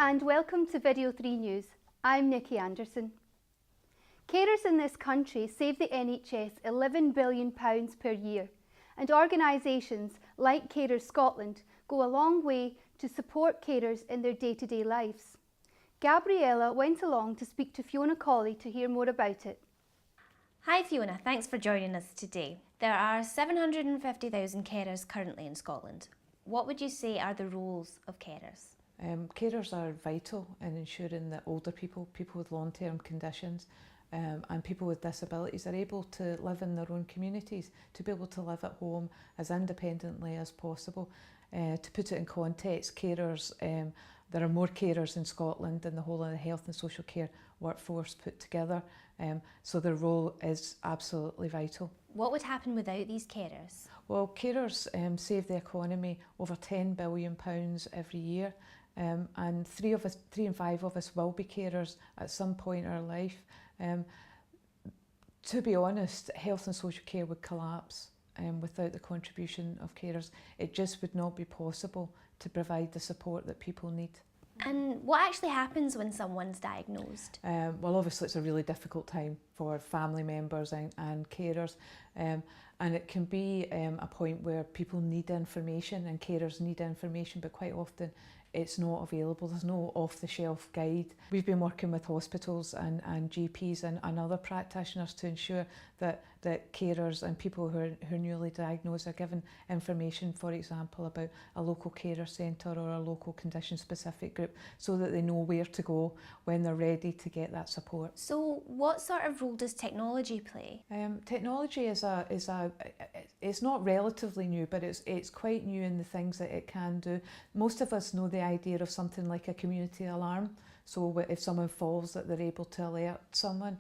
and welcome to Video3 News. I'm Nikki Anderson. Carers in this country save the NHS £11 billion per year, and organisations like Carers Scotland go a long way to support carers in their day-to-day lives. Gabriella went along to speak to Fiona Colley to hear more about it. Hi Fiona, thanks for joining us today. There are 750,000 carers currently in Scotland. What would you say are the roles of carers? Carers are vital in ensuring that older people with long-term conditions and people with disabilities are able to live in their own communities, to be able to live at home as independently as possible. To put it in context, carers, there are more carers in Scotland than the whole of the health and social care workforce put together, so their role is absolutely vital. What would happen without these carers? Well, carers save the economy over £10 billion every year. And 3 in 5 of us will be carers at some point in our life. To be honest, health and social care would collapse without the contribution of carers. It just would not be possible to provide the support that people need. And what actually happens when someone's diagnosed? Well, obviously it's a really difficult time for family members and carers, and it can be a point where people need information and carers need information, but quite often it's not available. There's no off-the-shelf guide. We've been working with hospitals and GPs and other practitioners to ensure that carers and people who are newly diagnosed are given information, for example, about a local carer centre or a local condition-specific group, so that they know where to go when they're ready to get that support. So what sort of role does technology play? Technology it's not relatively new, but it's quite new in the things that it can do. Most of us know the idea of something like a community alarm, so if someone falls that they're able to alert someone.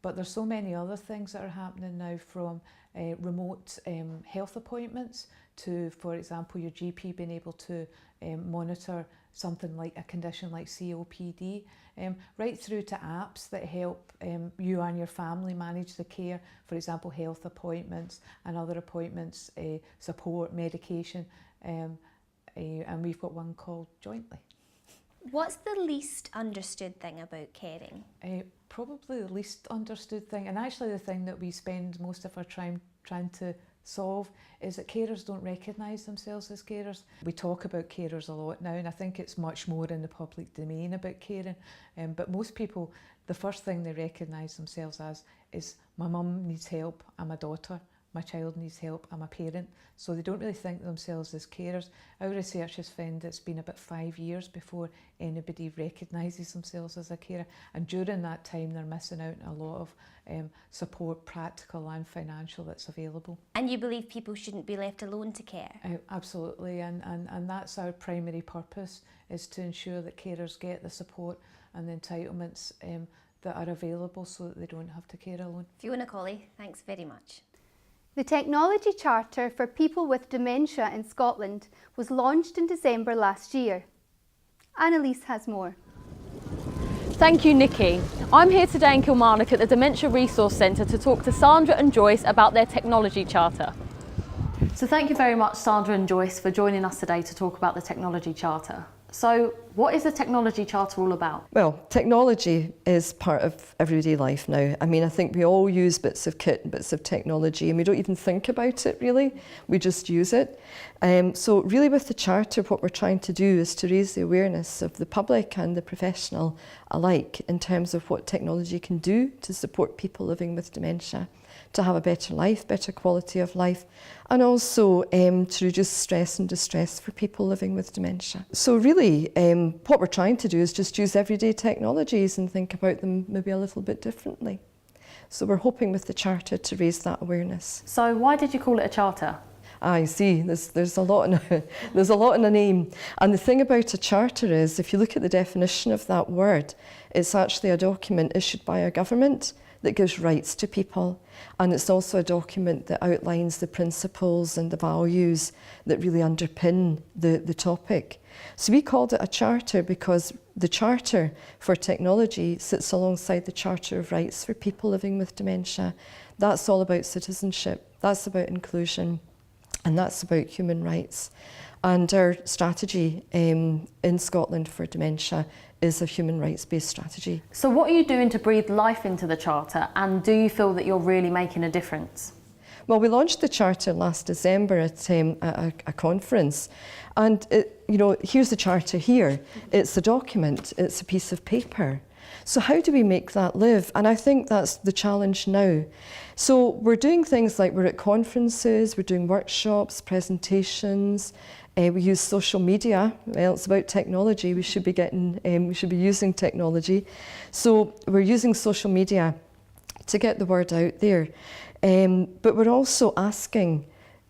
But there's so many other things that are happening now, from remote health appointments to, for example, your GP being able to monitor something like a condition like COPD, right through to apps that help you and your family manage the care, for example, health appointments and other appointments, support, medication, and we've got one called Jointly. What's the least understood thing about caring? Probably the least understood thing, and actually the thing that we spend most of our time trying to solve, is that carers don't recognise themselves as carers. We talk about carers a lot now, and I think it's much more in the public domain about caring, but most people, the first thing they recognise themselves as is, my mum needs help, I'm a daughter. My child needs help, I'm a parent. So they don't really think of themselves as carers. Our research has found it's been about 5 years before anybody recognises themselves as a carer. And during that time, they're missing out on a lot of support, practical and financial, that's available. And you believe people shouldn't be left alone to care? Absolutely, and that's our primary purpose, is to ensure that carers get the support and the entitlements that are available, so that they don't have to care alone. Fiona Colley, thanks very much. The Technology Charter for People with Dementia in Scotland was launched in December last year. Annalise has more. Thank you, Nikki. I'm here today in Kilmarnock at the Dementia Resource Centre to talk to Sandra and Joyce about their Technology Charter. So thank you very much, Sandra and Joyce, for joining us today to talk about the Technology Charter. So what is the Technology Charter all about? Well, technology is part of everyday life now. I mean, I think we all use bits of kit and bits of technology, and we don't even think about it really, we just use it. So really with the Charter, what we're trying to do is to raise the awareness of the public and the professional alike in terms of what technology can do to support people living with dementia, to have a better life, better quality of life, and also to reduce stress and distress for people living with dementia. So really, what we're trying to do is just use everyday technologies and think about them maybe a little bit differently. So we're hoping with the Charter to raise that awareness. So why did you call it a charter? I see, there's a lot in a name. And the thing about a charter is, if you look at the definition of that word, it's actually a document issued by a government that gives rights to people. And it's also a document that outlines the principles and the values that really underpin the topic. So we called it a charter because the Charter for Technology sits alongside the Charter of Rights for people living with dementia. That's all about citizenship, that's about inclusion. and that's about human rights. And our strategy in Scotland for dementia is a human rights-based strategy. So what are you doing to breathe life into the Charter, and do you feel that you're really making a difference? Well, we launched the Charter last December at a conference, and here's the Charter here. It's a document, it's a piece of paper. So how do we make that live? And I think that's the challenge now. So we're doing things like we're at conferences, we're doing workshops, presentations, we use social media. Well, it's about technology. We should be using technology. So we're using social media to get the word out there. But we're also asking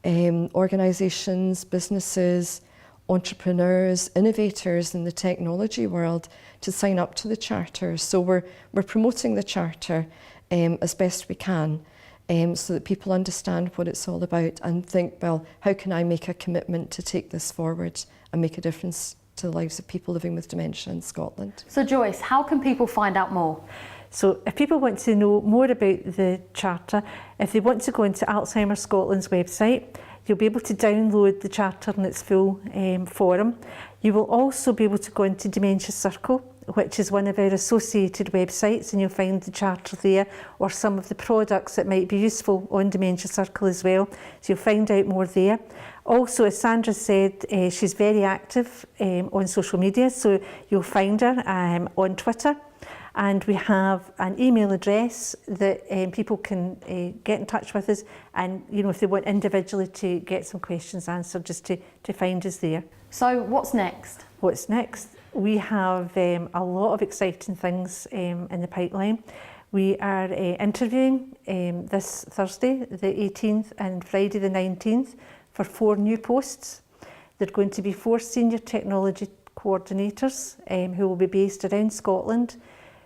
organisations, businesses, entrepreneurs, innovators in the technology world to sign up to the Charter. So we're promoting the Charter as best we can, so that people understand what it's all about and think, well, how can I make a commitment to take this forward and make a difference to the lives of people living with dementia in Scotland? So Joyce, how can people find out more? So if people want to know more about the Charter, if they want to go into Alzheimer's Scotland's website, you'll be able to download the Charter in its full form. You will also be able to go into Dementia Circle, which is one of our associated websites, and you'll find the Charter there, or some of the products that might be useful on Dementia Circle as well. So you'll find out more there. Also, as Sandra said, she's very active on social media, so you'll find her on Twitter. And we have an email address that people can get in touch with us, and if they want individually to get some questions answered, just to find us there. So what's next? What's next? We have a lot of exciting things in the pipeline. We are interviewing this Thursday, the 18th, and Friday the 19th, for 4 new posts. There are going to be 4 senior technology coordinators who will be based around Scotland,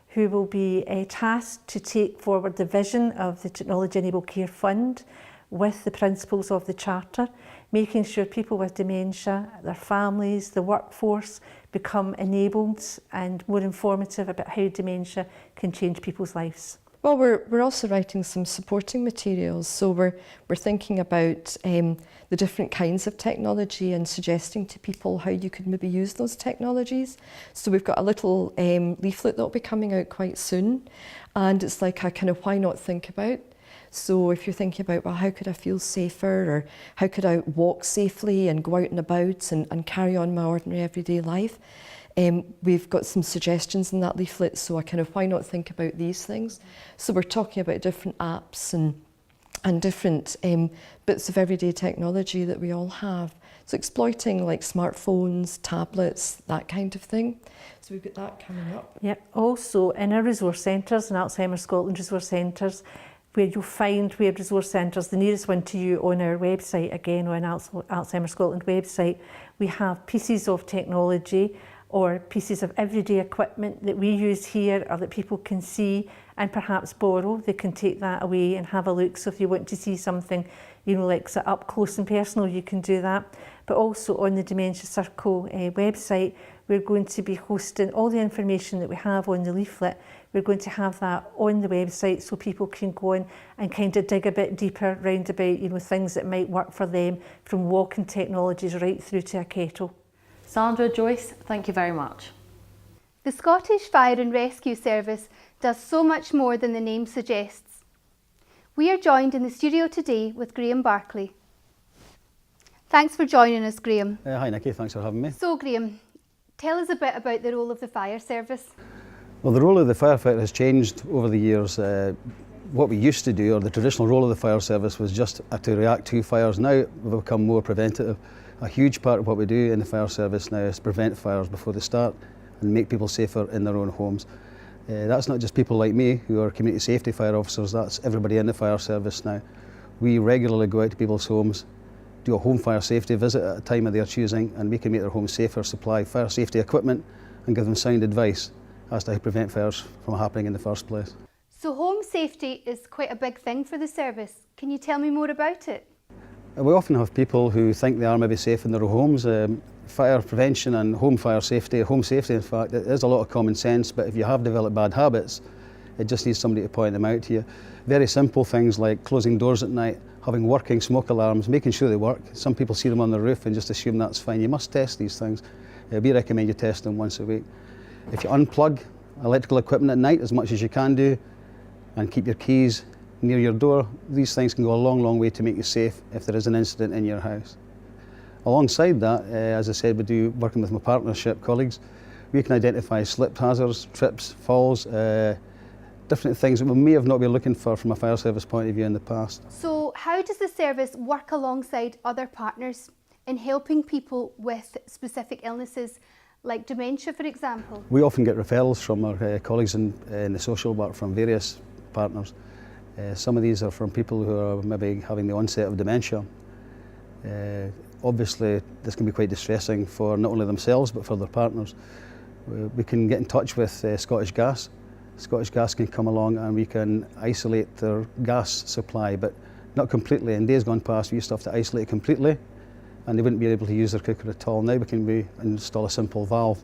who will be tasked to take forward the vision of the Technology Enabled Care Fund with the principles of the Charter, making sure people with dementia, their families, the workforce become enabled and more informative about how dementia can change people's lives. Well, we're also writing some supporting materials, so we're thinking about the different kinds of technology and suggesting to people how you could maybe use those technologies. So we've got a little leaflet that will be coming out quite soon, and it's like a kind of why not think about. So if you're thinking about, well, how could I feel safer, or how could I walk safely and go out and about and carry on my ordinary everyday life, we've got some suggestions in that leaflet, so I kind of why not think about these things. So we're talking about different apps and different bits of everyday technology that we all have. So exploiting like smartphones, tablets, that kind of thing. So we've got that coming up. Yep. Also in our resource centres, in Alzheimer's Scotland resource centres, where you'll find where resource centres, the nearest one to you on our website, again on Alzheimer's Scotland website, we have pieces of technology or pieces of everyday equipment that we use here or that people can see and perhaps borrow. They can take that away and have a look. So if you want to see something, like up close and personal, you can do that. But also on the Dementia Circle website, we're going to be hosting all the information that we have on the leaflet. We're going to have that on the website so people can go in and kind of dig a bit deeper round about, things that might work for them, from walking technologies right through to a kettle. Sandra, Joyce, thank you very much. The Scottish Fire and Rescue Service does so much more than the name suggests. We are joined in the studio today with Graham Barclay. Thanks for joining us, Graham. Hi Nikki, thanks for having me. So Graham, tell us a bit about the role of the fire service. Well, the role of the firefighter has changed over the years. What we used to do, or the traditional role of the fire service, was just to react to fires. Now we've become more preventative. A huge part of what we do in the fire service now is prevent fires before they start and make people safer in their own homes. That's not just people like me who are community safety fire officers, that's everybody in the fire service now. We regularly go out to people's homes, do a home fire safety visit at a time of their choosing, and we can make their homes safer, supply fire safety equipment and give them sound advice as to how to prevent fires from happening in the first place. So home safety is quite a big thing for the service. Can you tell me more about it? We often have people who think they are maybe safe in their homes. Fire prevention and home fire safety, home safety in fact, it is a lot of common sense, but if you have developed bad habits, It just needs somebody to point them out to you. Very simple things like closing doors at night, having working smoke alarms, making sure they work. Some people see them on the roof and just assume that's fine. You must test these things. We recommend you test them once a week. If you unplug electrical equipment at night as much as you can do and keep your keys near your door, these things can go a long, long way to make you safe if there is an incident in your house. Alongside that, as I said, we do, working with my partnership colleagues, we can identify slip hazards, trips, falls, different things that we may have not been looking for from a fire service point of view in the past. So how does the service work alongside other partners in helping people with specific illnesses like dementia, for example? We often get referrals from our colleagues in the social work from various partners. Some of these are from people who are maybe having the onset of dementia. Obviously, this can be quite distressing for not only themselves but for their partners. We can get in touch with Scottish Gas. Scottish Gas can come along and we can isolate their gas supply, but not completely. In days gone past, we used to have to isolate it completely and they wouldn't be able to use their cooker at all. Now we can install a simple valve.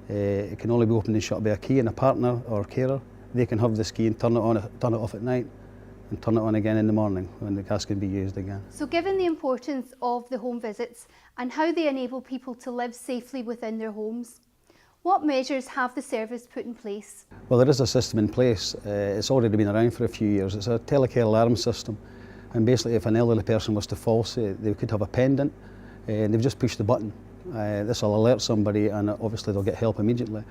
It can only be opened and shut by a key, and a partner or carer, they can have this key and turn it on, turn it off at night and turn it on again in the morning when the gas can be used again. So given the importance of the home visits and how they enable people to live safely within their homes, what measures have the service put in place? Well, there is a system in place. It's already been around for a few years. It's a telecare alarm system, and basically if an elderly person was to fall, say, they could have a pendant and they've just pushed the button. This will alert somebody and obviously they'll get help immediately.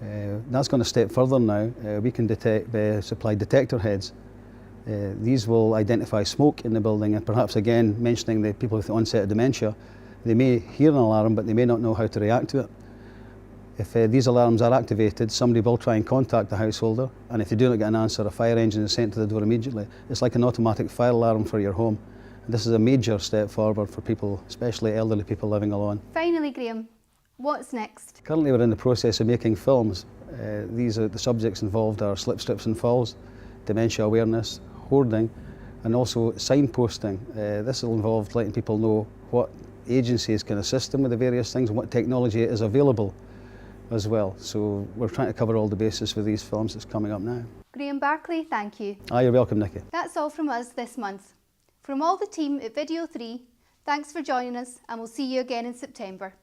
That's gone a step further now. We can supply detector heads. These will identify smoke in the building, and perhaps again mentioning the people with the onset of dementia, they may hear an alarm but they may not know how to react to it. If these alarms are activated, somebody will try and contact the householder, and if they do not get an answer, a fire engine is sent to the door immediately. It's like an automatic fire alarm for your home. And this is a major step forward for people, especially elderly people living alone. Finally, Graham, what's next? Currently we're in the process of making films. The subjects involved are slip, trips and falls, dementia awareness, hoarding, and also signposting. This will involve letting people know what agencies can assist them with the various things and what technology is available as well. So we're trying to cover all the bases with these films that's coming up now. Graham Barclay, thank you. You're welcome, Nikki. That's all from us this month. From all the team at Video 3, thanks for joining us, and we'll see you again in September.